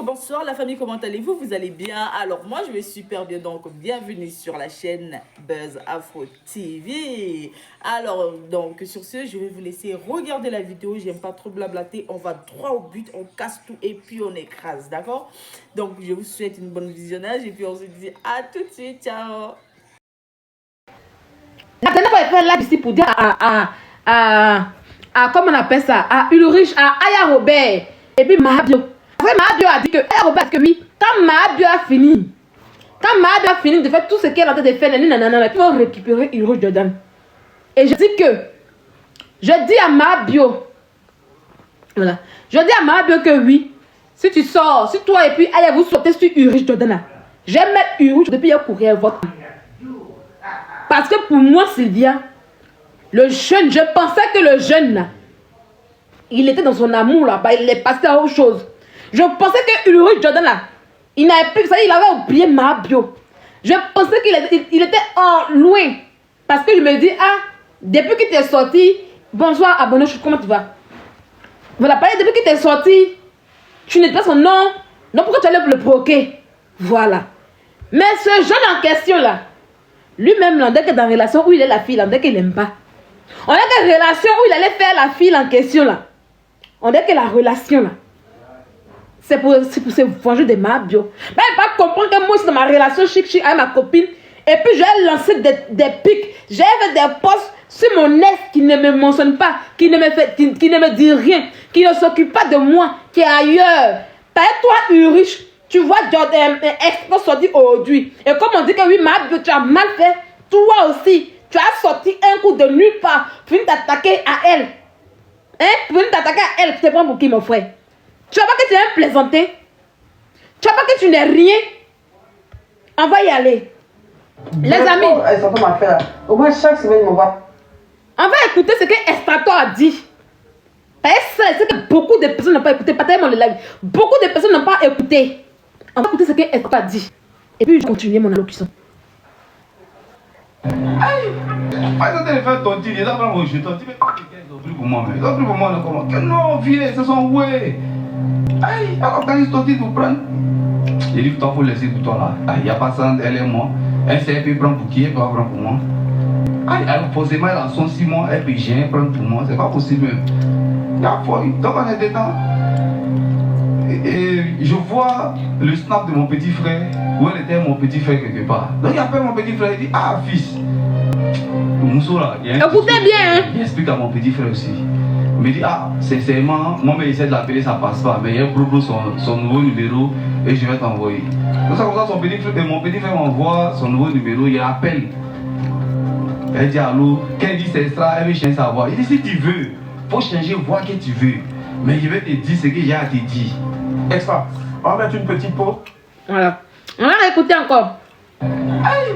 bonsoir la famille, comment allez-vous? Vous allez bien? Alors moi je vais super bien, donc bienvenue sur la chaîne Buzz Afro TV. Alors donc sur ce, je vais vous laisser regarder la vidéo, j'aime pas trop blablater, on va droit au but, on casse tout et puis on écrase, d'accord? Donc je vous souhaite une bonne visionnage et puis on se dit à tout de suite, ciao! La dernière fois, elle fait là ici pour dire comment on appelle ça, à Ulrich, à Aya Robert, et puis Mahabio. Après, Mahabio a dit que Aya Robert, que oui, quand Mahabio a fini de faire tout ce qu'elle est en train de faire, ils vont récupérer Ulrich Jordan. Et je dis à Mahabio, voilà, je dis à Mahabio que oui, si tu sors, si toi et puis Aya vous sortez sur Ulrich Jordan là, je vais mettre Ulrich depuis un courrier votre. Parce que pour moi, Sylvia, le jeune, je pensais que le jeune là, il était dans son amour là, bah, il est passé à autre chose. Je pensais que Ulrich Jordan là, il n'avait plus, ça, il avait oublié Mahabio. Je pensais qu'il était loin. Parce que je me dis, depuis qu'il t'est sorti, bonsoir abonné, comment tu vas? Voilà, depuis qu'il t'est sorti, tu n'es pas son nom. Non, pourquoi tu allais le provoquer? Voilà. Mais ce jeune en question là, lui-même, là, dès que dans la relation où il est la fille, là, dès qu'il n'aime pas. On dirait que la relation où il allait faire la fille en question, là. On dirait que la relation, là, c'est pour se venger de Mahabio. Mais il va comprendre que moi, c'est dans ma relation chic avec ma copine. Et puis, je vais lancer des pics. J'ai fait des posts sur mon ex qui ne me mentionne pas, qui ne me dit rien, qui ne s'occupe pas de moi, qui est ailleurs. Par toi, Ulrich, tu vois, Jordan, exprès sorti aujourd'hui. Et comme on dit que oui, Mahabio, tu as mal fait, toi aussi, tu as sorti un coup de nulle part pour t'attaquer à elle. Hein? Pour t'attaquer à elle, tu te prends pour qui, mon frère? Tu vois pas que tu es un plaisanté? Tu vois pas que tu n'es rien? On va y aller. Les amis. Au moins chaque semaine, on va. On va écouter ce que Estrator a dit. C'est que beaucoup de personnes n'ont pas écouté. Pas tellement le live. Beaucoup de personnes n'ont pas écouté. On va écouter ce que Estrator a dit. Et puis je continue mon allocution. Pas de faire ton tir, ils ont pris mon jeton. Tu veux pas que ils ont pris pour moi, mais ils ont pris pour moi, comment? Non, viens, ce sont ouais. Aïe, alors quand ils sont dit pour prendre. Il dit, toi, faut laisser pour toi là. Il n'y a pas ça, elle et moi. Elle sait, elle peut prendre pour qui, elle peut prendre pour moi. Aïe, elle forcément, elle a son 6 mois, elle peut rien prendre pour moi, c'est pas possible. Il y a folie. Donc on est dedans. Et je vois le snap de mon petit frère, où elle était mon petit frère quelque part. Donc il appelle mon petit frère, il dit, fils. Mousso là, écoutez bien, hein? Il explique à mon petit frère aussi. Il me dit, sincèrement, moi mais essaie de l'appeler, ça passe pas. Mais il propose son nouveau numéro et je vais t'envoyer. Donc ça comme ça, mon petit frère m'envoie son nouveau numéro, il appelle. Elle dit allô, quand il dit c'est extra, elle veut changer sa voix. Il dit si tu veux, faut changer voix que tu veux. Mais je vais te dire ce que j'ai à te dire. Extra, on va mettre une petite peau. Voilà. On va écouter encore. Aïe!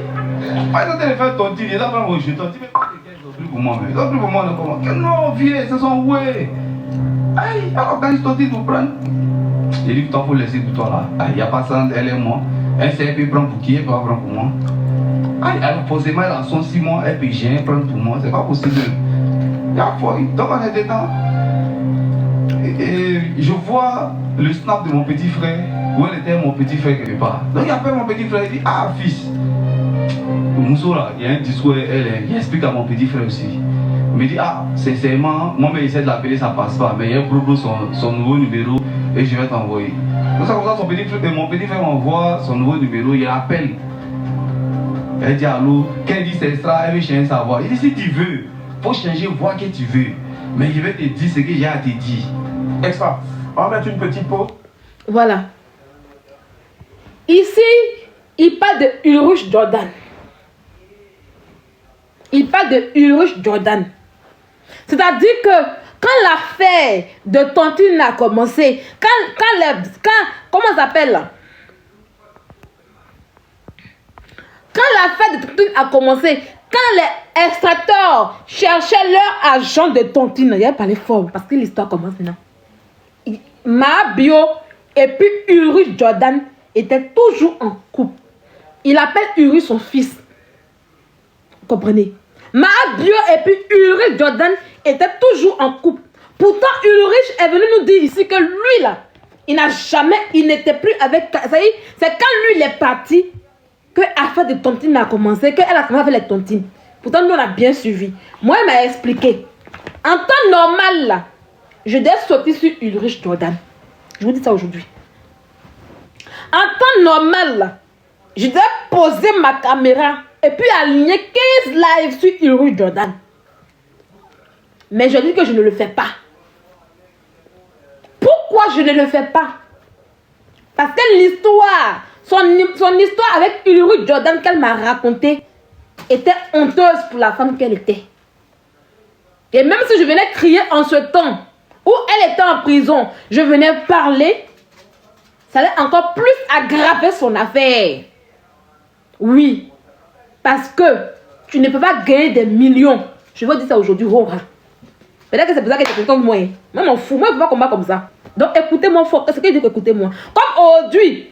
Pas de faire ton tir, ils ont pris mon jeton. Tu veux pas que ils ont pris pour moi, mais ils ont pris pour moi, comment? Non, viens, ce sont ouais. Aïe, alors quand ils sont dit pour prendre. Il dit, toi, faut laisser pour toi là. Il n'y a pas ça, elle et moi. Elle sait, elle peut prendre pour qui, elle peut prendre pour moi. Aïe, elle forcément, elle a son 6 mois, elle peut rien prendre pour moi, c'est pas possible. Il y a folie. Donc on est dedans. Et je vois le snap de mon petit frère, où elle était mon petit frère quelque part. Donc il appelle mon petit frère, il dit, fils. Mousso là, il y a un discours, il explique à mon petit frère aussi. Il me dit, sincèrement, moi mais essaie de l'appeler, ça passe pas. Mais il propose son nouveau numéro et je vais t'envoyer. Donc ça comme ça, mon petit frère m'envoie son nouveau numéro, il appelle. Elle dit allô, quand il dit c'est extra, elle veut changer sa voix. Il dit si tu veux, faut changer voix que tu veux. Mais je vais te dire ce que j'ai à te dire. Extra, on va mettre une petite peau. Voilà. Ici, il parle de Ulrich Jordan. Il parle de Ulrich Jordan. C'est-à-dire que quand l'affaire de Tontine a commencé, comment ça s'appelle là? Quand l'affaire de Tontine a commencé, quand les extracteurs cherchaient leur agent de Tontine, il y a parlé fort parce que l'histoire commence maintenant. Mahabio et puis Ulrich Jordan étaient toujours en couple. Il appelle Ulrich son fils. Vous comprenez? Mahabio et puis Ulrich Jordan étaient toujours en couple. Pourtant, Ulrich est venu nous dire ici que lui là, il n'était plus avec... C'est quand lui, il est parti, que l'affaire de tontine a commencé, qu'elle a commencé avec les tontines. Pourtant, nous, on a bien suivi. Moi, elle m'a expliqué. En temps normal, là, je devais sortir sur Ulrich Jordan. Je vous dis ça aujourd'hui. En temps normal, là, je devais poser ma caméra et puis aligner 15 lives sur Ulrich Jordan. Mais je dis que je ne le fais pas. Pourquoi je ne le fais pas? Parce que l'histoire, son histoire avec Ulrich Jordan qu'elle m'a racontée était honteuse pour la femme qu'elle était. Et même si je venais crier en ce temps où elle était en prison, je venais parler, ça allait encore plus aggraver son affaire. Oui, parce que tu ne peux pas gagner des millions. Je vais dire ça aujourd'hui, Rora. Peut-être que c'est pour ça que tu es content de moi. Moi, je m'en fous. Moi, je ne peux pas combattre comme ça. Donc, écoutez-moi fort. Qu'est-ce qu'il dit qu'écoutez-moi? Comme aujourd'hui,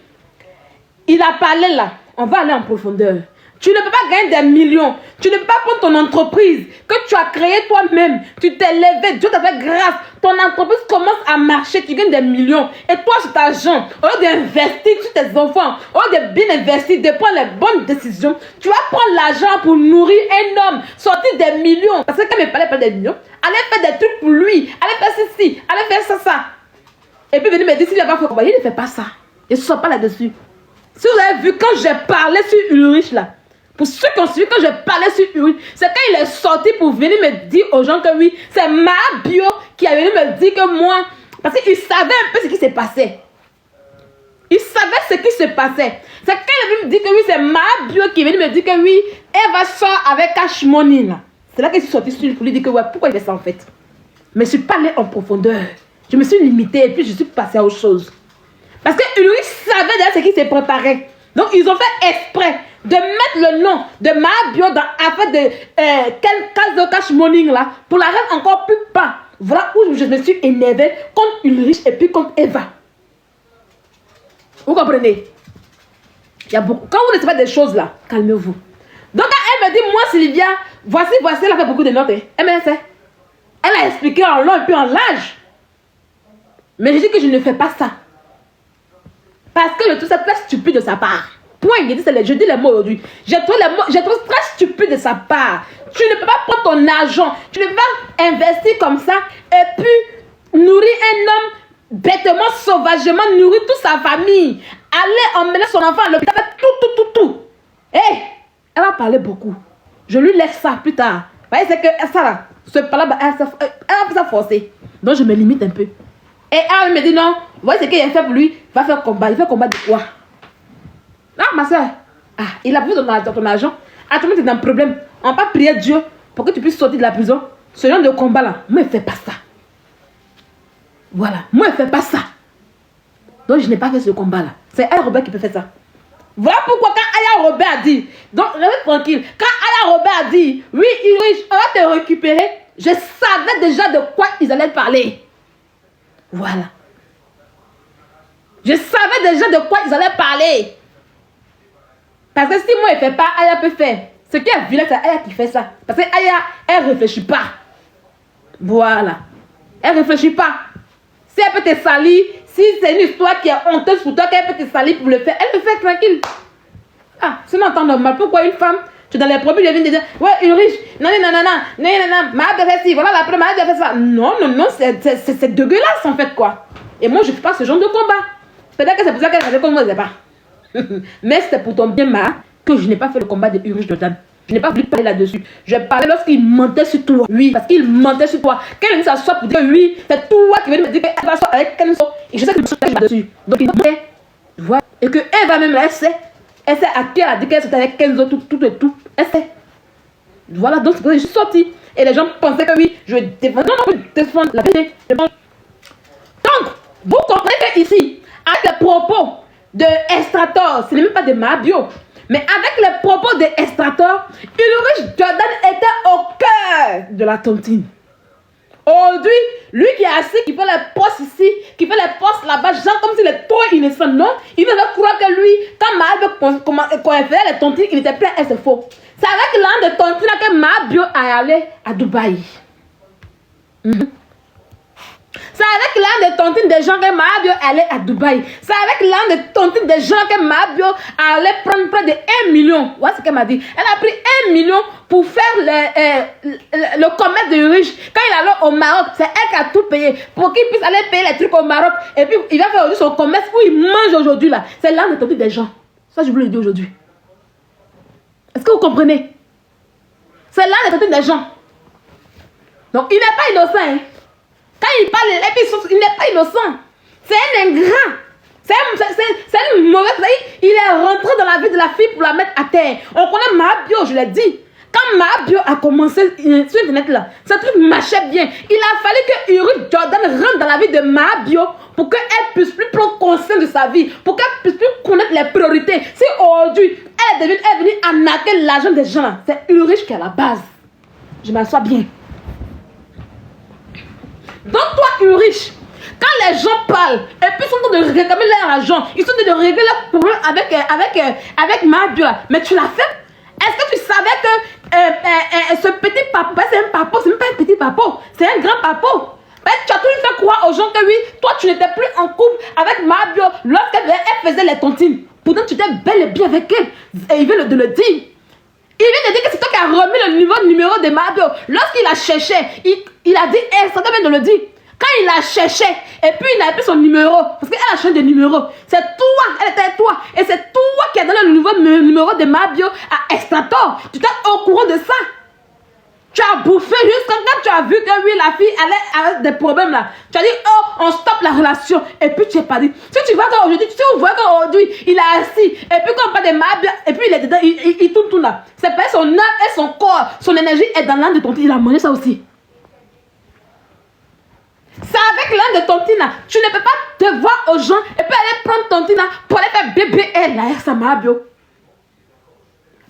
il a parlé là. On va aller en profondeur. Tu ne peux pas gagner des millions. Tu ne peux pas prendre ton entreprise que tu as créée toi-même. Tu t'es levé. Dieu t'a fait grâce. Ton entreprise commence à marcher. Tu gagnes des millions. Et toi, cet argent, au lieu d'investir sur tes enfants, au lieu de bien investir, de prendre les bonnes décisions, tu vas prendre l'argent pour nourrir un homme, sortir des millions. Parce que quand il me parlait pas des millions, allez faire des trucs pour lui. Allez faire ceci. Allez faire ça. Et puis venir me dire s'il n'a pas fait comment. Il ne fait pas ça. Il ne sort pas là-dessus. Si vous avez vu quand j'ai parlé sur Ulrich là, pour ceux qui ont suivi, quand je parlais sur Ulrich, c'est quand il est sorti pour venir me dire aux gens que oui, c'est ma bio qui est venu me dire que moi, parce qu'il savait un peu ce qui s'est passé. Il savait ce qui se passait. C'est quand il est venu me dire que oui, c'est ma bio qui est venu me dire que oui, elle va sortir avec Cash Money là. C'est là que je suis sorti sur lui pour lui dire que ouais, pourquoi il fait ça en fait. Mais je suis pas allée en profondeur. Je me suis limitée et puis je suis passée à autre chose. Parce que Ulrich savait déjà ce qui s'est préparé. Donc ils ont fait exprès de mettre le nom de ma bio dans l'affaire de case de Cash Money là pour la rendre encore plus bas. Voilà où je me suis énervée contre Ulrich et puis contre Eva. Vous comprenez? Il y a beaucoup. Quand vous ne savez pas des choses là, calmez-vous. Donc quand elle me dit, moi Sylvia, voici, elle a fait beaucoup de notes. Hein. Elle a expliqué en long et puis en large. Mais je dis que je ne fais pas ça. Parce que le tout c'est très stupide de sa part. Point. Je dis les mots aujourd'hui. J'ai trouvé très stupide de sa part. Tu ne peux pas prendre ton argent. Tu ne peux pas investir comme ça. Et puis nourrir un homme bêtement, sauvagement, nourrir toute sa famille. Aller emmener son enfant à l'hôpital. Tout. Hey, elle va parler beaucoup. Je lui laisse ça plus tard. Vous voyez, c'est que ça là, ce parler, elle va ça forcer. Donc je me limite un peu. Et elle me dit non, vous voyez ce qu'il a fait pour lui, il va faire combat. Il fait combat de quoi? Non, ma soeur, il a besoin de ton argent. Ah, tout le monde est dans le problème. On va pas prier Dieu pour que tu puisses sortir de la prison. Ce genre de combat là, moi je ne fais pas ça. Voilà, moi je ne fais pas ça. Donc je n'ai pas fait ce combat là. C'est Aya Robert qui peut faire ça. Voilà pourquoi quand Aya Robert a dit, donc restez tranquille, quand Aya Robert a dit, oui Ulrich, on va te récupérer, je savais déjà de quoi ils allaient parler. Voilà. Je savais déjà de quoi ils allaient parler. Parce que si moi je ne fais pas, Aya peut faire. Ce qui est vilain, c'est Aya qui fait ça. Parce que Aya, elle ne réfléchit pas. Voilà. Elle ne réfléchit pas. Si elle peut te salir, si c'est une histoire qui est honteuse pour toi, qu'elle peut te salir pour le faire, elle le fait tranquille. Ah, sinon en temps normal, pourquoi une femme, tu es dans les problèmes, elle vient de dire, ouais, Ulrich, non, ma de faire ci, voilà la preuve, ma de faire ça. Non, c'est dégueulasse en fait, quoi. Et moi, je ne fais pas ce genre de combat. Peut-être que c'est pour ça qu'elle faisait comme moi, je ne sais pas. Mais c'est pour ton bien, ma, que je n'ai pas fait le combat de Ulrich Jordan. Je n'ai pas voulu parler là-dessus. Je parlais lorsqu'il mentait sur toi. Oui, parce qu'il mentait sur toi. Qu'elle s'assoit pour dire oui, c'est toi qui vient me dire qu'elle va sortir avec quelqu'un. Et je sais que je suis là-dessus. Donc il mentait. Voilà. Et que elle va même là, elle sait à qui elle a dit qu'elle sortait avec 15 autres, tout. Elle sait. Voilà, donc c'est pour ça que je suis sortie. Et les gens pensaient que oui, je défendais la vérité. Donc, vous comprenez que ici, avec les propos de Estrator, ce n'est même pas de ma bio. Mais avec les propos de Estrator, Ulrich Jordan était au cœur de la tontine. Aujourd'hui, lui qui est assis, qui fait les postes ici, qui fait les postes là-bas, genre comme s'il est trop innocent, non? Il veut croire que lui, quand elle faisait les tontines, il était plein, et c'est faux. C'est avec l'an de tontine que ma bio a allé à Dubaï. C'est avec l'un des tontines des gens que Mahabio allait à Dubaï. C'est avec l'un des tontines des gens que Mahabio allait prendre près de 1 million. Voilà ce qu'elle m'a dit. Elle a pris 1 million pour faire le commerce de riches. Quand il allait au Maroc, c'est elle qui a tout payé. Pour qu'il puisse aller payer les trucs au Maroc. Et puis il va faire aujourd'hui son commerce où il mange aujourd'hui là. C'est l'un des tontines des gens. Ça, je voulais le dire aujourd'hui. Est-ce que vous comprenez? C'est l'un des tontines des gens. Donc il n'est pas innocent. Hein. Quand il parle, et puis, il n'est pas innocent. C'est un ingrat. C'est une mauvaise. Il est rentré dans la vie de la fille pour la mettre à terre. On connaît Mahabio, je l'ai dit. Quand Mahabio a commencé sur Internet là, ce truc marchait bien. Il a fallu que Uri Jordan rentre dans la vie de Mahabio pour qu'elle puisse plus prendre conscience de sa vie, pour qu'elle puisse plus connaître les priorités. Si aujourd'hui, elle est venue arnaquer l'argent des gens là, c'est Ulrich qui est à la base. Je m'assois bien. Donc toi, Ulrich, quand les gens parlent et puis ils sont en train de réclamer leur argent, ils sont en train de régler leurs problèmes avec Mahabio, mais tu l'as fait. Est-ce que tu savais que ce petit papa, c'est un papa, c'est même pas un petit papa, c'est un grand papa. Tu as toujours fait croire aux gens que oui, toi tu n'étais plus en couple avec Mahabio lorsqu'elle faisait les tontines. Pourtant tu étais bel et bien avec elle. Et il vient de le dire. Il vient de dire que c'est toi qui as remis le numéro de Mahabio. Lorsqu'il a cherché, il a dit, ça vient de le dire. Quand il a cherché, et puis il a pris son numéro, parce qu'elle a changé de numéro. C'est toi, elle était toi. Et c'est toi qui as donné le nouveau numéro de Mahabio à Extrator. Tu étais au courant de ça. Tu as bouffé jusqu'à quand tu as vu que oui, la fille allait avec des problèmes là. Tu as dit, oh, on stoppe la relation. Et puis tu n'es pas dit. Si tu vois qu'aujourd'hui, on voit qu'aujourd'hui, il est assis. Et puis quand on parle de Mahabio, et puis il est dedans, il tourne là. C'est pas son âme et son corps, son énergie est dans l'âme de ton fils. Il a mangé ça aussi. C'est avec l'un de ton tina. Tu ne peux pas te voir aux gens et puis aller prendre ton tina pour aller faire bébé elle là, ça Mahabio.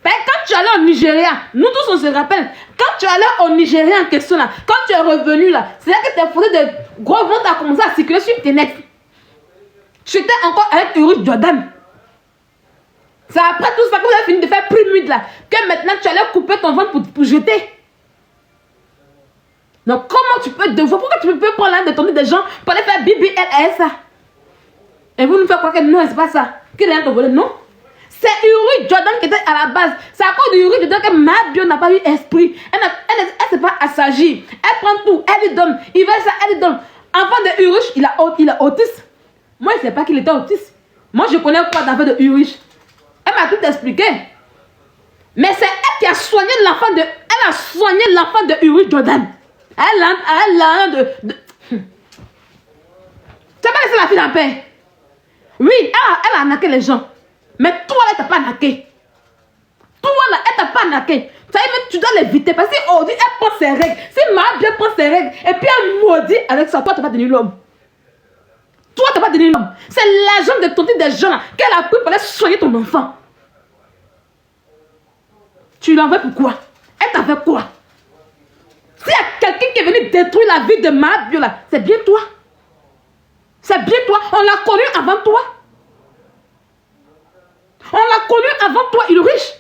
Ben, quand tu allais au Nigeria, nous tous on se rappelle, quand tu allais au Nigeria en question là, quand tu es revenu là, c'est là que tes photos de gros ventres a commencé à circuler sur Internet. Tu étais encore avec Uri Jordan. C'est après tout ça que vous avez fini de faire primide là, que maintenant tu allais couper ton ventre pour jeter. Donc comment tu peux devoir, pourquoi tu peux prendre l'un de ton des gens pour aller faire BBLS ça? Et vous nous faites croire que non, c'est pas ça. Qui est volé? Non. C'est Uri Jordan qui était à la base. C'est à cause de Uri Jordan que Mahabio n'a pas eu esprit. Elle ne sait pas s'agir. Elle prend tout, elle lui donne. Il veut ça, elle lui donne. Enfant de Urich, il est autiste. Moi, je ne sais pas qu'il était autiste. Moi, je connais pas d'enfant de Urich. Elle m'a tout expliqué. Mais c'est elle qui a soigné l'enfant de... Elle a soigné l'enfant de Uri Jordan. Elle a de... Tu n'as pas laissé la fille en paix. Oui, elle a arnaqué les gens. Mais toi, elle t'a pas arnaqué. Toi, là, elle t'a pas arnaqué. Tu dois l'éviter parce qu'aujourd'hui, elle prend ses règles. Si Mahabio prend ses règles et puis elle maudit avec ça, toi, tu n'as pas donné l'homme. Toi, tu n'as pas donné l'homme. C'est l'argent de ton des gens qu'elle a pris pour aller soigner ton enfant. Tu l'envoies pourquoi? Elle t'a fait quoi? S'il y a quelqu'un qui est venu détruire la vie de Mahabio, là, c'est bien toi. C'est bien toi. On l'a connu avant toi. On l'a connu avant toi, Ulrich.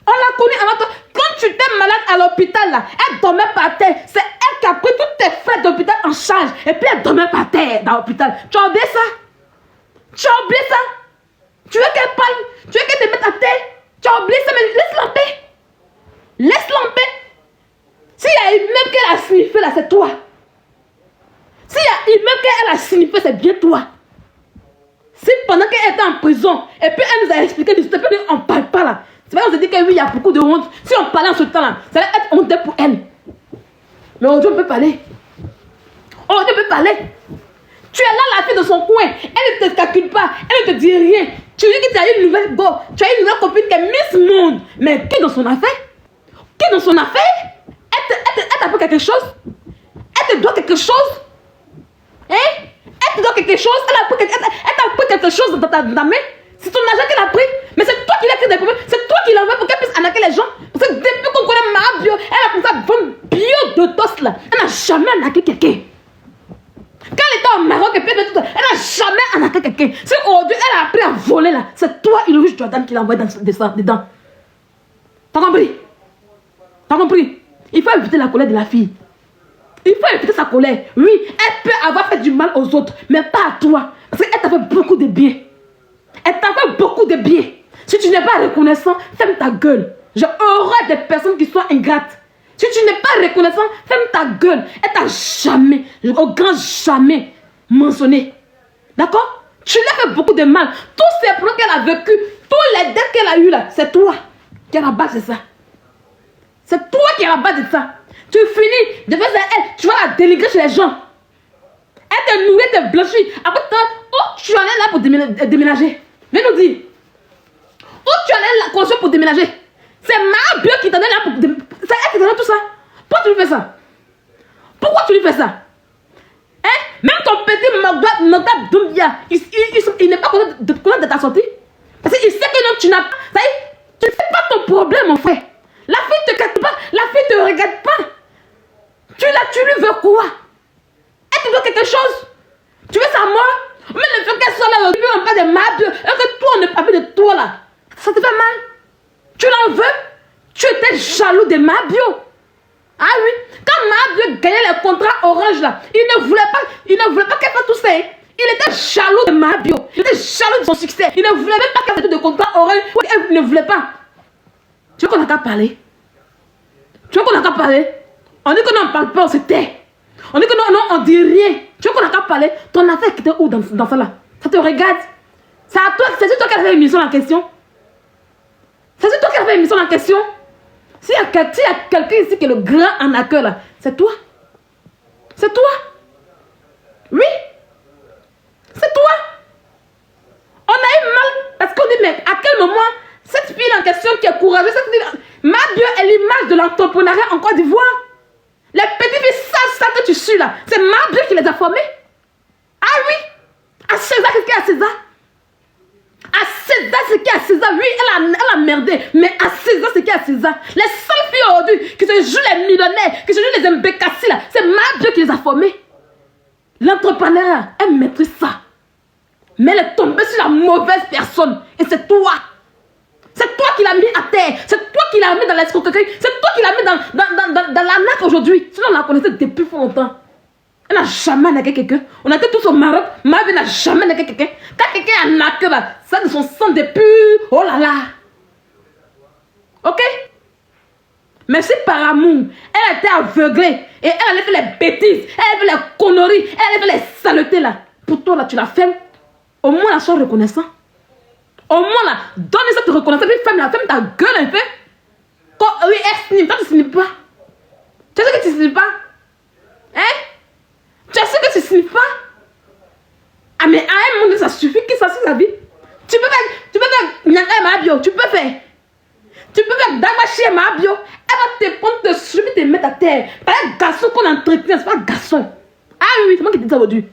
On l'a connu avant toi. Quand tu étais malade à l'hôpital, là, elle dormait par terre. C'est elle qui a pris tous tes frais d'hôpital en charge. Et puis elle dormait par terre dans l'hôpital. Tu as oublié ça? Tu as oublié ça? Tu veux qu'elle parle? Tu veux qu'elle te mette à terre? Tu as oublié ça, mais laisse-la en paix. Laisse-la en paix. S'il y a une même qu'elle a signifié là, c'est toi. S'il y a une même qu'elle a signifié, c'est bien toi. Si pendant qu'elle était en prison, et puis elle nous a expliqué du step, on ne parle pas là. C'est vrai qu'on se dit que oui, il y a beaucoup de honte. Si on parlait en ce temps-là, ça allait être honteux pour elle. Mais aujourd'hui, on peut parler. Aujourd'hui, on peut parler. Tu es là, la fille de son coin. Elle ne te calcule pas. Elle ne te dit rien. Tu dis que tu as une nouvelle go. Tu as une nouvelle copine qui est Miss Monde. Mais qui est dans son affaire? Qui est dans son affaire? Elle t'a fait quelque chose? Elle te doit quelque chose? Hein? Elle te doit quelque chose? Elle t'a pris quelque chose dans ta main? C'est ton argent qu'elle a pris. Mais c'est toi qui l'as créé des problèmes. C'est toi qui l'envoie pour qu'elle puisse arnaquer les gens. Parce que depuis qu'on connaît Mahabio, elle a commencé à vendre bio de tos là. Elle n'a jamais arnaqué quelqu'un. Quand elle était au Maroc et puis elle n'a jamais arnaqué quelqu'un. Si aujourd'hui elle a appris à voler là, c'est toi, Ulrich Jordan, qui l'a envoyé dedans. T'as compris? T'as compris? Il faut éviter la colère de la fille. il faut éviter sa colère. Oui, elle peut avoir fait du mal aux autres, mais pas à toi. Parce qu'elle t'a fait beaucoup de bien. Elle t'a fait beaucoup de bien. Si tu n'es pas reconnaissant, ferme ta gueule. J'ai horreur des personnes qui sont ingrates. Si tu n'es pas reconnaissant, ferme ta gueule. Elle t'a jamais, au grand jamais, mentionné. D'accord? Tu lui as fait beaucoup de mal. Tous ces problèmes qu'elle a vécu, tous les dettes qu'elle a eu là, c'est toi qui es à la base de ça. C'est toi qui es à la base de ça. Tu finis de faire ça, elle, tu vas la dénigrer chez les gens. Elle te nourrit, elle te blanchit. Après, tu en es là pour déménager. Viens nous dire. Où tu en es là construire pour déménager? C'est ma bio qui t'en est là pour déménager. C'est elle qui t'en a tout ça. Pourquoi tu lui fais ça? Pourquoi tu lui fais ça? Hein? Même ton petit Magdab Doumbia, il n'est pas content de ta sortie. Parce qu'il sait que non, tu n'as pas. Ça y est, tu ne fais pas ton problème, mon frère. La fille ne te capte pas, la fille ne te regarde pas. Tu lui veux quoi? Elle te veut quelque chose? Tu veux sa mort? Mais le fait qu'elle soit là, tu veux pas de ma bio, et que toi, on ne parle pas de toi là. Ça te fait mal? Tu l'en veux? Tu étais jaloux de ma bio. Ah oui, quand Mabio gagnait les contrats orange là, il ne voulait pas qu'elle fasse tout ça. Il était jaloux de Mabio. Il était jaloux de son succès. Il ne voulait même pas qu'elle fasse de contrats orange. Elle ne voulait pas. Tu veux qu'on n'a qu'à parler? Tu veux qu'on n'a qu'à parler? On dit que non, on ne parle pas, on se tait. On dit que non, on dit rien. Tu veux qu'on n'a qu'à parler? Ton affaire qui était où dans ça là? Ça te regarde? C'est à toi, c'est toi qui as fait l'émission en question. C'est toi qui as fait l'émission en question. S'il y a quelqu'un ici qui est le grand en accueil là, c'est toi. C'est toi. Oui. C'est toi. On a eu mal parce qu'on dit, mais à quel moment cette fille en question qui est courageuse, ma Dieu est l'image de l'entrepreneuriat en Côte d'Ivoire. Les petites filles savent ça que tu suis là. C'est ma Dieu qui les a formées. Ah oui. À César, qu'est-ce qu'il y a à César? À César, c'est qui à César? Oui, elle a merdé. Mais à César, c'est qui à César? Les seules filles aujourd'hui qui se jouent les millionnaires, qui se jouent les mbécassis là, c'est ma Dieu qui les a formées. L'entrepreneuriat, elle maîtrise ça. Mais elle est tombée sur la mauvaise personne. Et c'est toi. C'est toi qui l'as mis à terre. C'est toi qui l'as mis dans l'escroquerie. C'est toi qui l'as mis dans l'arnaque aujourd'hui. Sinon, on la connaissait depuis fort longtemps. Elle n'a jamais naqué quelqu'un. On était tous au Maroc. Ma vie n'a jamais naqué quelqu'un. Quand quelqu'un a naqué là, ça de son sang depuis. Oh là là. Ok? Mais si par amour, elle était aveuglée et elle allait faire les bêtises, elle allait faire les conneries, elle allait faire les saletés là. Pour toi là, tu la fermes. Au moins la sois reconnaissant. Au moins là, donne cette reconnaissance. Puis ferme ta gueule un peu. Oui, elle snipe. Toi tu snipes pas. Tu sais que tu snipes pas? Hein? Tu sais que tu sniffes pas? Ah mais à un moment ça suffit que ça suit sa vie. Tu peux faire Nyanga Mabio, tu peux faire. Tu peux faire Damachi Mabio. Elle va te prendre, te suivre, te mettre à terre. Par un garçon qu'on entretient, c'est pas un garçon. Ah oui, c'est moi qui te dis ça aujourd'hui.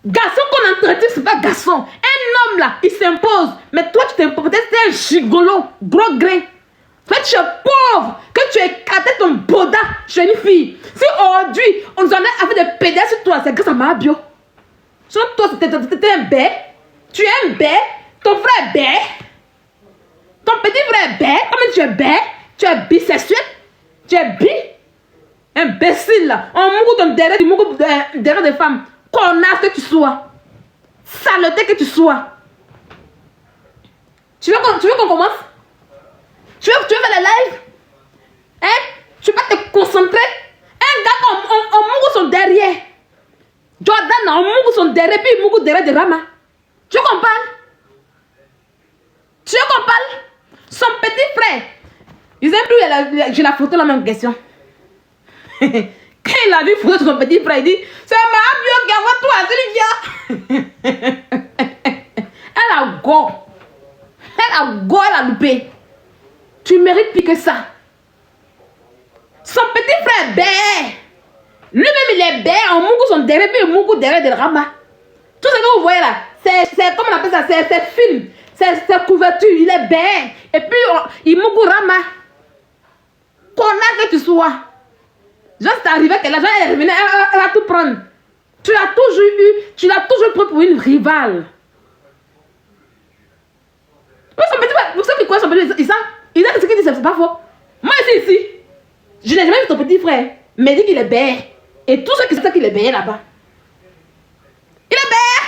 Garçon qu'on entretient, c'est pas garçon. Un homme là, il s'impose. Mais toi tu t'imposes, peut-être c'est un gigolo, gros grain. Fait tu es pauvre, que tu as éclaté ton boda chez une fille. Si aujourd'hui, on nous en a fait des pédales sur toi, c'est grâce à ma bio. Sinon, toi, c'était un bé. Tu es un bé. Ton frère est bé. Ton petit frère est bé. Comme tu es bé, tu es bisexuel. Tu es bi. Imbécile là. On mourra derrière des femmes. Connasse que tu sois. Saleté que tu sois. Tu veux qu'on commence? Tu veux faire les lives? Hein? Tu vas te concentrer? Un gars, on mourra son derrière. Jordan, on mourra son derrière, puis il mourra derrière de Rama. Tu veux qu'on parle? Tu veux qu'on parle? Son petit frère. Ils aiment plus, j'ai la photo, la même question. Quand il a vu photo de son petit frère, il dit, c'est ma bio qui envoie toi, Sylvia. Elle a go. Elle a loupé. Tu mérites plus que ça. Son petit frère bé. Lui-même il est bé. On mougue son derrière. Puis il mougue derrière de Rama. Tout ce que vous voyez là. C'est comment on appelle ça. C'est film. C'est couverture. Il est bé. Et puis il mougue Rama. Connasse que tu sois. Juste arrivé que l'argent est revenu. Elle va tout prendre. Tu l'as toujours pris pour une rivale. Vous savez quoi son petit frère? Il a ce qu'il dit, c'est pas faux. Moi ici, je n'ai jamais vu ton petit frère. mais dit qu'il est bête. Et tous ceux qui savent qu'il est bête là-bas. Il est bête.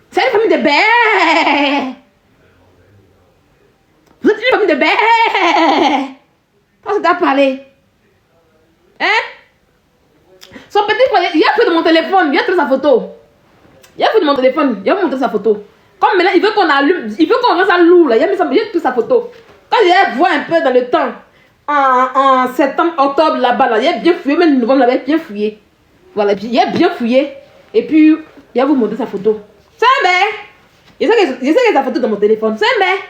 C'est une famille de bêtes. Vous êtes une famille de bêtes. Quand tu t'as parlé. Hein? Son petit frère, il a fait de mon téléphone, il a pris sa photo. Il a fait de mon téléphone, il a montré sa photo. Comme maintenant, il veut qu'on allume, il veut qu'on reste à lourd là, il a pris sa photo. Quand il voit un peu dans le temps, en septembre, octobre là-bas, là, il a bien fouillé, même novembre, il avait bien fouillé. Voilà, puis il a bien fouillé. Et puis, il a vous montré sa photo. C'est un mec. Je sais qu'il y a sa photo dans mon téléphone. C'est un mec.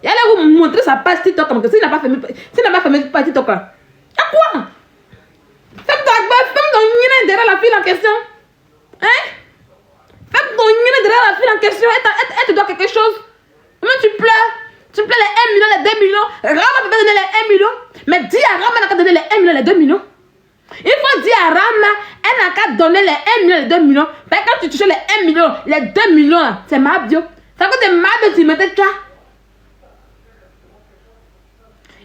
Il allait vous montrer sa page TikTok. S'il n'a pas fait page TikTok là. Y'a quoi? Fais ton nina derrière la fille en question. Hein? Fais ton nina derrière la fille en question. Elle te doit quelque chose. Comment tu pleures? Tu pleures les 1 million, les 2 millions. Rama peut donner les 1 million. Mais dis à Rama n'a qu'à donner les 1 million, les 2 millions. Il faut dire à Rama, elle n'a qu'à donner les 1 million, les 2 millions. Mais quand tu touches les 1 million, les 2 millions là, c'est ma bio. Ça coûte ma bio, tu mettais ça.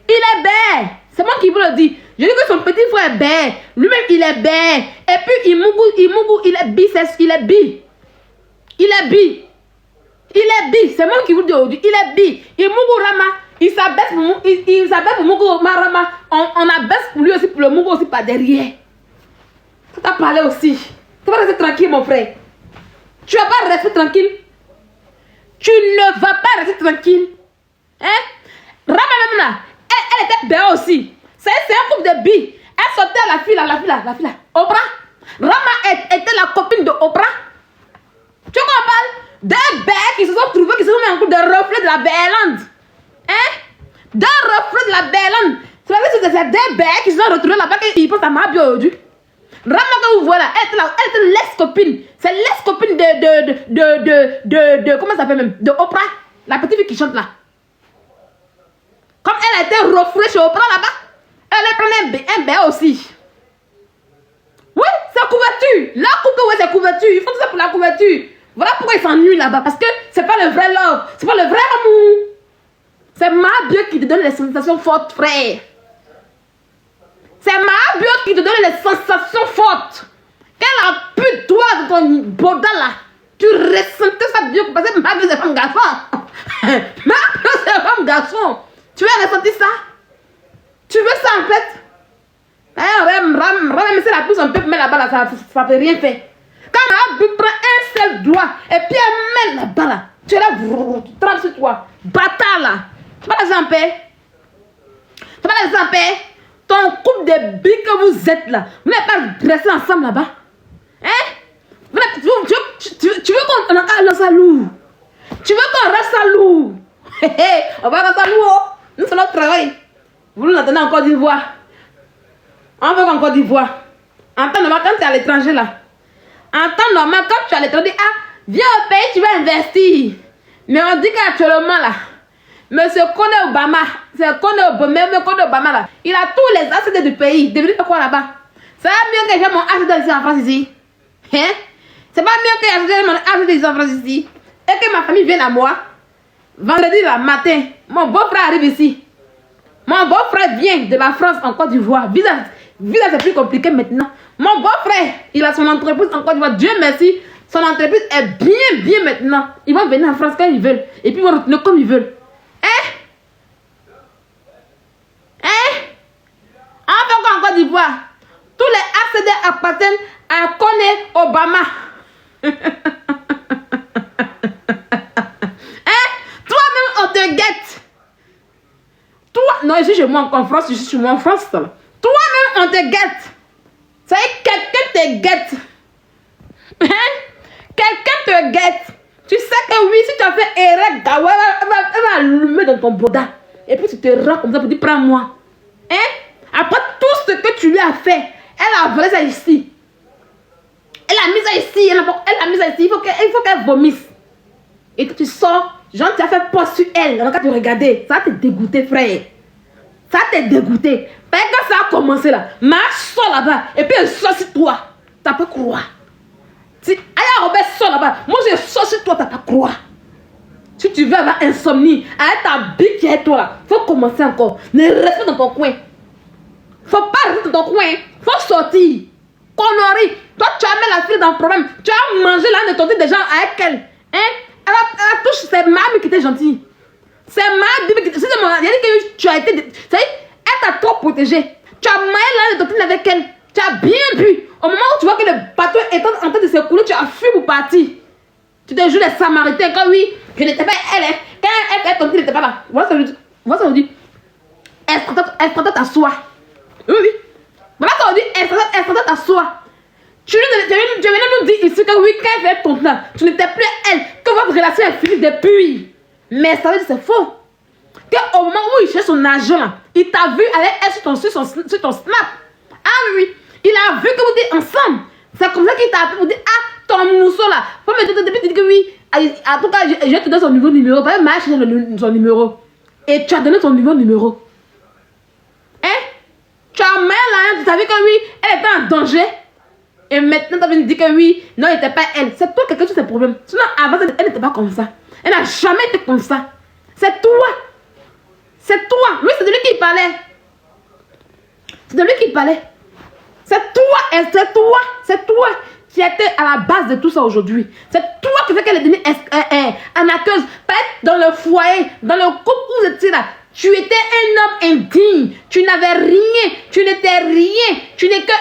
Il est bête. C'est moi qui vous le dis. Je dis que son petit frère est bête. Lui-même, il est bête. Et puis, il est bi. Il est bi. Il est bi. Il est bi. C'est moi qui vous le dis aujourd'hui. Il est bi. Il Mugu Rama. Il s'abaisse pour Mugu Rama. On abaisse pour lui aussi, pour le Mugu aussi par derrière. Tu t'as parlé aussi. Tu vas rester tranquille, mon frère. Tu vas pas rester tranquille. Tu ne vas pas rester tranquille. Hein? Rama même là. Elle était belle aussi. C'est un couple de billes. Elle sortait à la fille. Oprah. Rama était la copine de Oprah. Tu comprends? Deux bêtes qui se sont trouvés, qui se sont mis en couple de reflets de la Berlande. Hein? Deux reflets de la Berlande. C'est vrai que c'est deux bêtes qui se sont retrouvés là-bas qu'ils pensent à ma bio aujourd'hui. Rama, que vous voyez là, elle était l'ex-copine. C'est l'ex-copine de comment ça s'appelle même? De Oprah. La petite fille qui chante là. Comme elle a été refoulée chez Oprah là-bas, elle prenait un bain aussi. Oui, c'est couverture. La coupe, oui, c'est couverture. Ils font tout ça pour la couverture. Voilà pourquoi ils s'ennuient là-bas. Parce que c'est pas le vrai love. C'est pas le vrai amour. C'est ma bio qui te donne les sensations fortes, frère. C'est ma bio qui te donne les sensations fortes. Qu'elle a pu de toi, de ton boda là. Tu ressentais ça bio. Parce que ma bio c'est femme garçon. Ma bio c'est femme garçon. Tu as ressenti ça? Tu veux ça en fait? Même si la pousse un peu, mais là-bas, là, ça ne peut rien faire. Quand tu prends un seul doigt et puis elle met là-bas, là, tu es là, tu trempes sur toi. Bâtard là. Tu vas laisser en paix. Tu vas laisser en paix. Ton couple de billes que vous êtes là, vous n'êtes pas restés ensemble là-bas. Hein? Tu veux qu'on reste à lourd? Tu veux qu'on reste à lourd? On va rester à lourd. Nous sommes notre travail. Vous nous entendez en Côte d'Ivoire. On veut en Côte d'Ivoire. En temps normal, quand tu es à l'étranger là. En temps normal, quand tu es à l'étranger, viens au pays, tu vas investir. Mais on dit qu'actuellement là, monsieur Kone Obama, c'est Kone Obama là, il a tous les assets du pays. Devenu quoi là-bas? C'est pas mieux que j'ai mon asset ici en France ici. Hein? C'est pas mieux que j'ai mon asset ici en France ici. Et que ma famille vienne à moi. Vendredi là, matin, mon beau-frère arrive ici. Mon beau-frère vient de la France en Côte d'Ivoire. Visa c'est plus compliqué maintenant. Mon beau-frère, il a son entreprise en Côte d'Ivoire. Dieu merci, son entreprise est bien maintenant. Ils vont venir en France quand ils veulent. Et puis ils vont retourner comme ils veulent. En fait quoi en Côte d'Ivoire? Tous les ACD appartiennent à Kone Obama. Toi-même, on te guette. Toi, non, je suis chez moi en France, je suis chez moi en France. Toi-même, on te guette. Ça y est, quelqu'un te guette. Quelqu'un te guette. Tu sais que oui, si tu as fait erreur, elle va allumer dans ton boda. Et puis tu te rends comme ça pour dire, prends-moi. Après tout ce que tu lui as fait, elle a volé ça ici. Elle a mis ça ici. Elle a mis ça ici. Il faut qu'elle vomisse. Et que tu sors, genre tu as fait poste sur elle. Alors quand tu regardais, ça t'a dégoûté, frère. Ça t'a dégoûté. Mais quand ça a commencé là, ma sort là-bas. Et puis elle sort sur toi. T'as pas croire. Si Aya Robert sort là-bas, moi je sors sur toi, t'as pas croire. Si tu veux avoir insomnie, avec ta bille qui est toi là, faut commencer encore. Ne reste pas dans ton coin. Faut pas rester dans ton coin. Faut sortir. Connerie. Toi, tu as mis la fille dans le problème. Tu as mangé l'un de ton des gens avec elle. Hein? Elle a touché, c'est Mabi qui était gentille. C'est Mabi qui était gentille. Il a dit que tu as été. Vous savez, elle t'a trop protégé. Tu as mangé l'un de ton avec elle. Tu as bien bu. Au moment où tu vois que le bateau est en train de s'écouler, tu as fui pour partir. Tu te joues les Samaritains. Quand oui, je n'étais pas elle. Quand elle ton n'était pas là. Voilà ça veut dire. Elle sentait ta soie. Oui. Voilà ça veut dire. Elle sentait ta soie. Tu viens nous dire ici que oui, quand elle fait ton temps, tu n'étais plus elle. Que votre relation est finie depuis. Mais ça veut dire que c'est faux. Qu'au moment où il cherche son argent, il t'a vu avec elle sur ton snap. Ah oui. Il a vu que vous êtes ensemble. C'est comme ça qu'il t'a appelé pour dire ah, ton mousseau là. Faut me dire depuis que oui. En tout cas, je te donne son nouveau numéro. Pas mal chercher son numéro. Et tu as donné son nouveau numéro. Hein? Tu as mal là, tu savais que oui, elle était en danger. Et maintenant, tu as venu dire que oui, non, elle n'était pas elle. C'est toi quelqu'un sur ses problèmes. Sinon, avant, elle n'était pas comme ça. Elle n'a jamais été comme ça. C'est toi. C'est toi. Lui, c'est de lui qui parlait. C'est de lui qui parlait. C'est toi qui était à la base de tout ça aujourd'hui. C'est toi qui fait qu'elle est devenue arnaqueuse. Pas être dans le foyer, dans le couple où vous étiez là. Tu étais un homme indigne. Tu n'avais rien. Tu n'étais rien. Tu n'es qu'un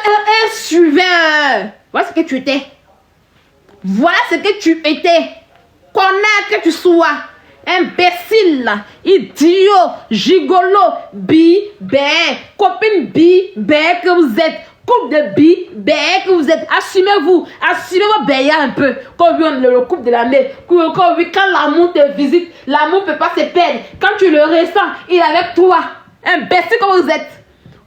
suiveur. Voilà ce que tu étais. Voilà ce que tu étais. Connard que tu sois. Imbécile, idiot, gigolo, copine que vous êtes. Couple de que vous êtes. Assumez-vous. Assumez vos béas un peu. Quand le couple de la mer. Quand l'amour te visite, l'amour ne peut pas se perdre. Quand tu le ressens, il est avec toi. Imbécile que vous êtes.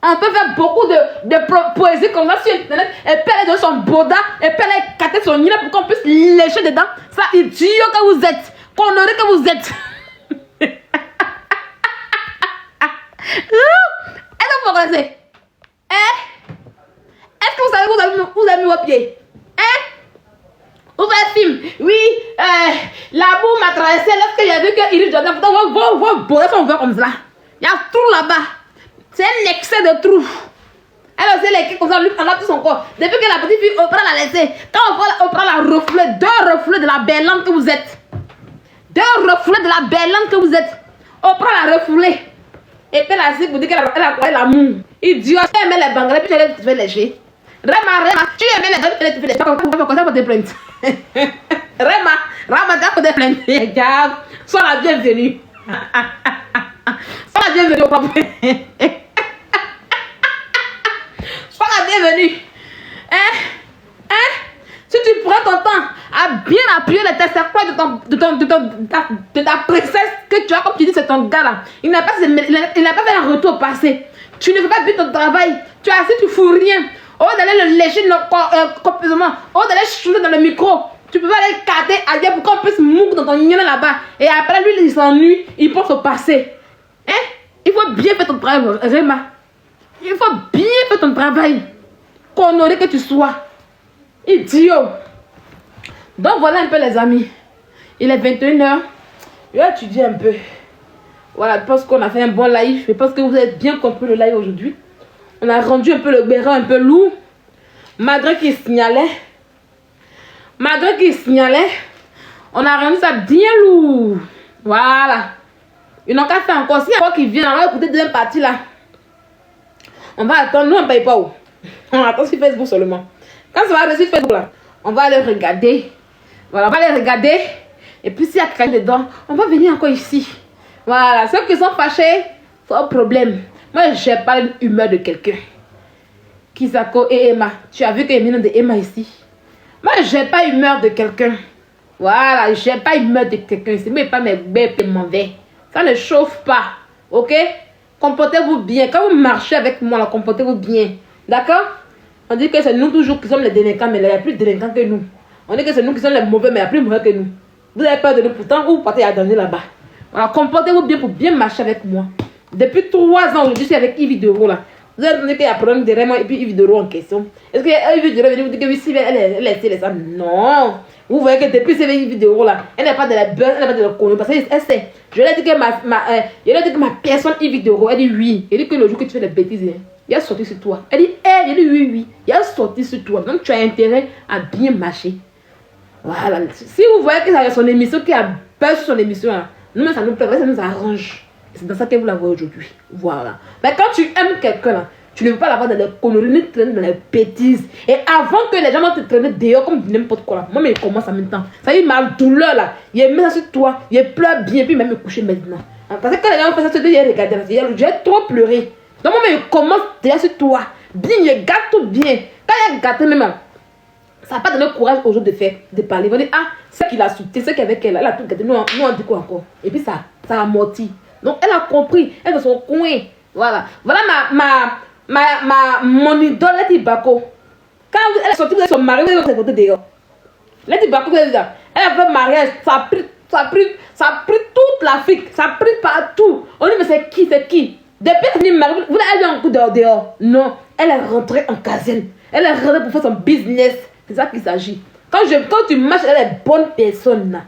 On peut faire beaucoup de poésie comme ça sur internet. Elle peut aller dans son boda. Elle peut aller cater son nid pour qu'on puisse lécher dedans. Ça, idiot que vous êtes. Connerie que vous êtes. Est-ce que vous connaissez? Est-ce que vous savez où vous avez mis vos pieds? Vous faites film. Oui, l'amour m'a traversé lorsque j'ai vu que Iris Jordan, vos bolets sont ouverts comme ça. Il y a un trou là-bas. C'est un excès de trou. Elle aussi, les comme ça, lui, on a tout son corps. Depuis que la petite fille, on prend la laisser. Quand on prend la reflet, deux reflets de la belle que vous êtes. Deux reflets de la belle que vous êtes. On prend la reflet. Et puis la cible vous dit qu'elle a croyé l'amour. Idiot, tu aimais les bangalais, puis tu allais te faire lécher. Rema, tu aimais les bangalais, tu allais te faire lécher. Pourquoi ça pour te plaindre? Rama, t'as pour te plaindre. Regarde, sois la bienvenue. Sois la bienvenue au propre. Sois la bienvenue. Si tu prends ton temps à bien appuyer les tests de ta princesse que tu as, comme tu dis, c'est ton gars là. Il n'a pas fait un retour au passé. Tu ne fais pas bien ton travail. Tu es assis, tu fous rien. Au lieu d'aller le lécher complètement, au lieu d'aller chouler dans le micro, tu peux pas aller cater ailleurs pour qu'on puisse mourir dans ton nid là-bas. Et après, lui, il s'ennuie, il pense au passé. Il faut bien faire ton travail, Rema. Il faut bien faire ton travail. Connerie que tu sois. Idiot. Donc voilà un peu les amis. Il est 21h. Je vais étudier un peu. Voilà, je pense qu'on a fait un bon live. Je pense que vous avez bien compris le live aujourd'hui. On a rendu un peu le béret un peu lourd. Malgré qu'il signalait. On a rendu ça bien lourd. Voilà. Ils n'ont qu'à faire encore. S'il y a quoi qui vient, on va écouter deuxième partie là. On va attendre. Nous on ne paye pas où. On attend sur Facebook seulement. Quand ça va aller sur Facebook là, on va aller regarder. Voilà, on va aller regarder. Et puis s'il y a quelqu'un dedans, on va venir encore ici. Voilà, ceux qui sont fâchés, c'est un problème. Moi, je n'ai pas l'humeur de quelqu'un. Kisako et Emma. Tu as vu qu'il y a une de Emma ici. Moi, je n'ai pas l'humeur de quelqu'un. Voilà, je n'ai pas l'humeur de quelqu'un. C'est même pas mes bébés mauvais. Ça ne chauffe pas. Ok? Comportez-vous bien. Quand vous marchez avec moi, comportez-vous bien. D'accord? On dit que c'est nous toujours qui sommes les délinquants, mais il y a plus de délinquants que nous. On dit que c'est nous qui sommes les mauvais, mais il y a plus mauvais que nous. Vous avez peur de nous, pourtant, vous partez à danger là-bas. Voilà, comportez-vous bien pour bien marcher avec moi. Depuis 3 ans, je suis avec Yves Dero là. Vous avez donné qu'il y a un problème de Raymond et puis Yves Dero en question. Est-ce que Yves Dero veut vous dire que oui, si elle est les femmes? Non. Vous voyez que depuis c'est Yves Dero là, elle n'est pas de la buzz, elle n'est pas de la connerie. Parce qu'elle sait. Je lui ai dit que ma personne Yves Dero, elle dit oui. Elle dit que le jour que tu fais des bêtises, il a sorti sur toi. Elle dit, il dit oui, oui, il a sorti sur toi. Donc tu as intérêt à bien marcher. Voilà. Si vous voyez que c'est son émission qui a peur sur son émission, hein, nous, ça nous plaît, ça nous arrange. C'est dans ça que vous la voyez aujourd'hui. Voilà. Mais quand tu aimes quelqu'un, là, tu ne veux pas l'avoir dans les conneries, ni traîner dans les bêtises. Et avant que les gens vont te traîner dehors comme n'importe quoi, là, moi, mais il commence en même temps. Ça y est, ma douleur, là, il met ça sur toi, il pleure bien, puis il va me coucher maintenant. Parce que quand les gens font ça, tu dis, regarde, j'ai trop pleuré. Donc, moi, il commence déjà sur toi. Bien, il gâte tout bien. Quand il a gâté même, ça n'a pas donné courage aux autres de parler. Ils vont dire, ah, c'est qu'il a soutenu, c'est qu'avec elle, elle a tout gâté. Nous, on dit quoi encore? Et puis ça a amorti. Donc, elle a compris. Elle est dans son coin. Voilà. Voilà mon idole, Lady Bako. Quand elle est sortie de son mari, elle est sortie dehors. Lady Bako, elle a fait mariage. Ça a pris toute l'Afrique. Ça a pris partout. On dit, mais c'est qui? Depuis qu'elle est mariée, vous l'avez un coup dehors. Non. Elle est rentrée en caserne. Elle est rentrée pour faire son business. C'est ça qu'il s'agit. Quand tu marches, elle est bonne personne. Là.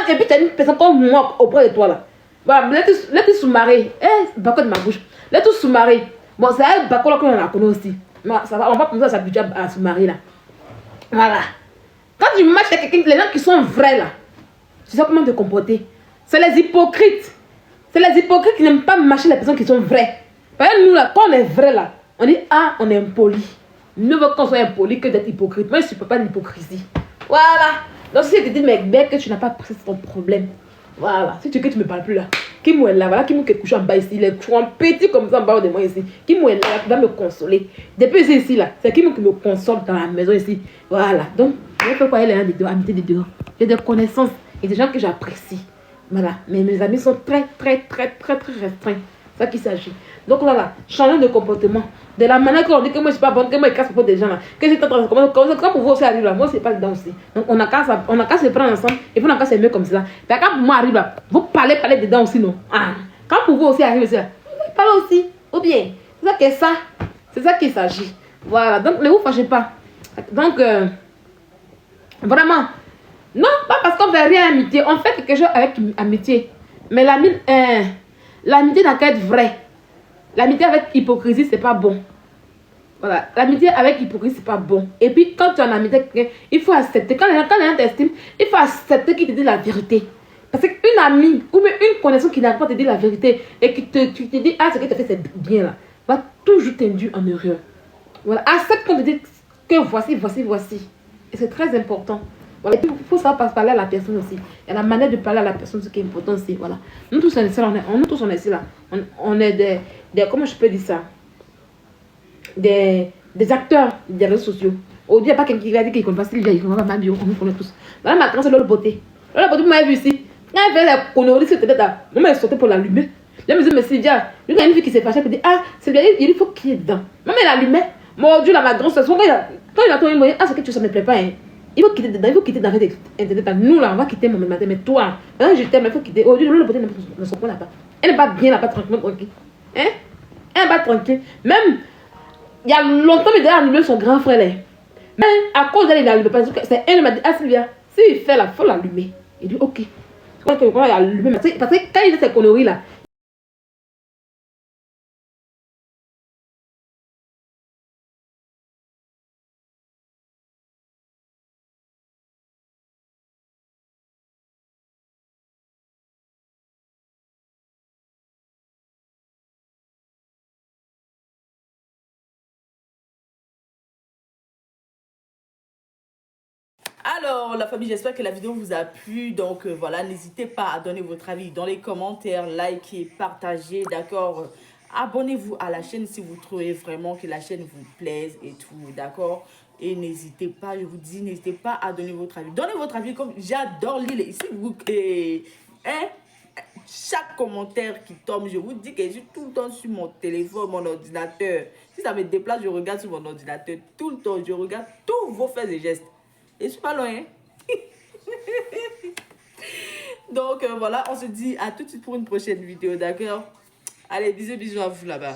Et puis tu as une personne comme moi auprès de toi. Là. Voilà, laisse-toi sous-marrer. Bako de ma bouche. Laisse-toi sous-marrer. Bon, c'est elle, Bako, là, qu'on la connaît aussi. Mais ça va, on va commencer à s'habituer à sous-marrer. Là. Voilà. Quand tu marches avec quelqu'un, les gens qui sont vrais, là, tu sais comment te comporter. C'est les hypocrites. C'est les hypocrites qui n'aiment pas marcher les personnes qui sont vraies. Par exemple, nous, là, quand on est vrai, là, on dit, ah, on est impoli. Mieux vaut qu'on soit impoli que d'être hypocrite. Moi, je ne suis pas l'hypocrisie. Voilà. Donc, si tu te dis, mais que tu n'as pas pris, c'est ton problème. Voilà. Si tu veux que tu ne me parles plus, là. Qui est là? Voilà, qui est couché en bas ici. Il est petit comme ça en bas de moi ici. Qui est là? Qui va me consoler. Depuis ici, là, c'est qui me console dans la maison ici. Voilà. Donc, je fais quoi? Elle est là, des amitiés des dehors. J'ai des connaissances et des gens que j'apprécie. Voilà. Mais mes amis sont très restreints. C'est ça qu'il s'agit. Donc voilà, changer de comportement. De la manière qu'on dit que moi je suis pas bonne, que moi je casse pour des gens là. Que j'ai tendance quand pour vous aussi arrive là, moi c'est pas dedans aussi. Donc on a qu'à se prendre ensemble et puis on a qu'à se mieux comme ça. Mais quand pour moi arrive là, vous parlez dedans aussi non. Ah. Quand pour vous aussi arrive aussi là, vous parlez aussi. Ou bien, c'est ça qu'il s'agit. Voilà, donc ne vous fâchez pas. Donc vraiment, non, pas parce qu'on fait rien amitié, on fait quelque chose avec amitié. Mais l'amitié n'a qu'à être vraie. L'amitié avec hypocrisie, c'est pas bon. Voilà. L'amitié avec hypocrisie, c'est pas bon. Et puis, quand tu es en amitié avec quelqu'un, il faut accepter. Quand les gens t'estiment, il faut accepter qu'il te dise la vérité. Parce qu'une amie ou même une connaissance qui n'arrive pas à te dire la vérité et qui te dit, ah, ce que tu as fait, c'est bien là, va toujours t'induire en erreur. Voilà. Accepte qu'on te dise que voici. Et c'est très important. Voilà. Et puis, il faut savoir parler à la personne aussi. Et la manière de parler à la personne, ce qui est important aussi. Voilà. Nous tous, on est là. Nous tous, on est ici là. On est des comment je peux dire ça? Des acteurs des réseaux sociaux. Aujourd'hui, il n'y a pas quelqu'un qui va dire qu'il ne connaît pas Sylvia, il ne connaît pas ma bio, on nous connaît tous. Voilà, maintenant, c'est l'autre beauté. L'autre beauté, vous m'avez vu ici. Quand elle fait la connerie, c'est peut-être là. Moi, elle sautait pour l'allumer. Là, je me dis, mais Sylvia, lui, il y a une fille qui s'est fâchée, elle dit, ah, Sylvia, il faut qu'il est dedans. Maman, elle allumait. Mon Dieu, là, ma grande soeur, quand il a trouvé, ah, c'est que tu ça ne me plaît pas, hein. Il faut quitter dedans, il faut quitter dans Internet. Nous, là, on va quitter mon matin, mais toi, hein, je t'aime, il faut quitter. Aujourd'hui, l'autre beauté ne se prend là-bas. Elle n'est pas bien là-bas, tranquille. Hein? Elle n'est pas tranquille. Même, il y a longtemps, mais déjà, allumé son grand frère. Là. Mais à cause d'elle, il a allumé. Parce que c'est elle qui m'a dit, ah Sylvia, s'il fait là, il faut l'allumer. Il dit, ok. Je crois qu'il a allumé. Parce que quand il fait ces conneries là, Alors, la famille, j'espère que la vidéo vous a plu. Donc, voilà, n'hésitez pas à donner votre avis dans les commentaires, likez, partagez, d'accord? Abonnez-vous à la chaîne si vous trouvez vraiment que la chaîne vous plaise et tout, d'accord? Et n'hésitez pas, je vous dis, n'hésitez pas à donner votre avis. Donnez votre avis comme j'adore lire ici. Hein? Chaque commentaire qui tombe, je vous dis que je suis tout le temps sur mon téléphone, mon ordinateur. Si ça me déplace, je regarde sur mon ordinateur tout le temps. Je regarde tous vos faits et gestes. Et je suis pas loin. Donc voilà, on se dit à tout de suite pour une prochaine vidéo, d'accord? Allez, bisous à vous là-bas.